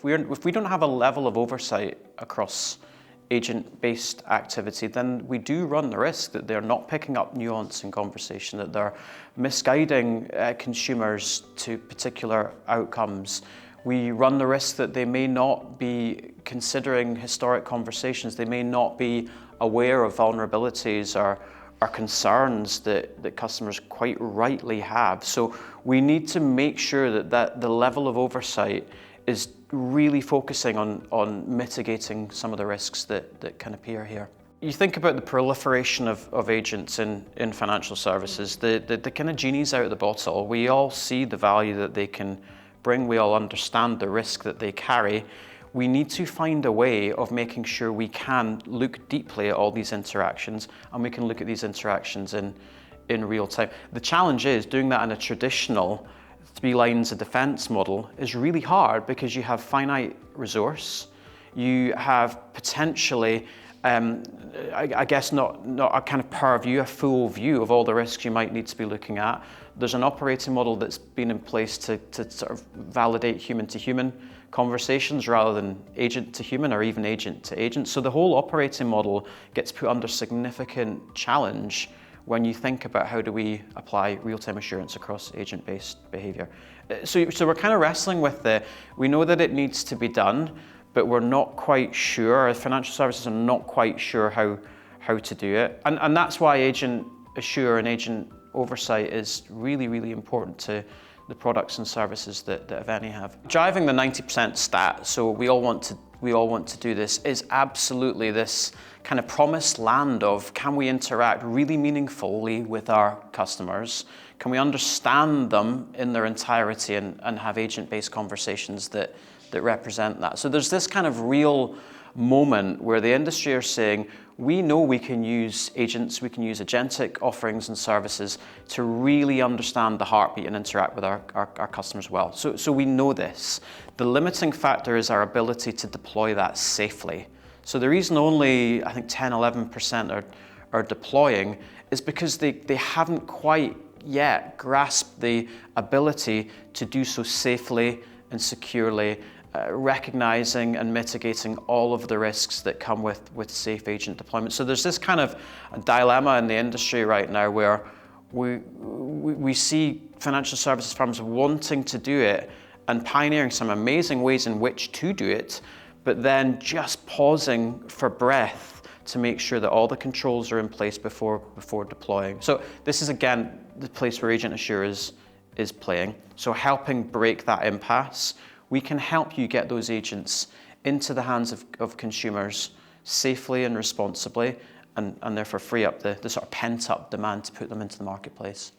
If we don't have a level of oversight across agent-based activity, then we do run the risk that they're not picking up nuance in conversation, that they're misguiding consumers to particular outcomes. We run the risk that they may not be considering historic conversations, they may not be aware of vulnerabilities or concerns that customers quite rightly have. So we need to make sure that the level of oversight is really focusing on mitigating some of the risks that can appear here. You think about the proliferation of agents in financial services, the kind of genie's out of the bottle. We all see the value that they can bring, we all understand the risk that they carry. We need to find a way of making sure we can look deeply at all these interactions, and we can look at these interactions in real time. The challenge is doing that in a traditional 3 lines of defense model is really hard because you have finite resource, you have potentially, I guess not a kind of per view, a full view of all the risks you might need to be looking at. There's an operating model that's been in place to sort of validate human-to-human conversations rather than agent-to-human or even agent-to-agent. So the whole operating model gets put under significant challenge when you think about how do we apply real-time assurance across agent-based behaviour. So we're kind of wrestling with we know that it needs to be done, but we're not quite sure, financial services are not quite sure how to do it. And that's why agent assure and agent oversight is really, really important to the products and services that Aveni have. Driving the 90% stat, so we all want to do this, is absolutely this kind of promised land of can we interact really meaningfully with our customers? Can we understand them in their entirety and have agent-based conversations that represent that? So there's this kind of real moment where the industry are saying, we know we can use agents, we can use agentic offerings and services to really understand the heartbeat and interact with our customers well. So we know this. The limiting factor is our ability to deploy that safely. So the reason only, I think 10, 11% are deploying is because they haven't quite yet grasped the ability to do so safely and securely, recognizing and mitigating all of the risks that come with safe agent deployment. So there's this kind of dilemma in the industry right now where we see financial services firms wanting to do it and pioneering some amazing ways in which to do it, but then just pausing for breath to make sure that all the controls are in place before deploying. So this is again the place where Agent Assure is playing. So helping break that impasse, we can help you get those agents into the hands of consumers safely and responsibly, and therefore free up the sort of pent-up demand to put them into the marketplace.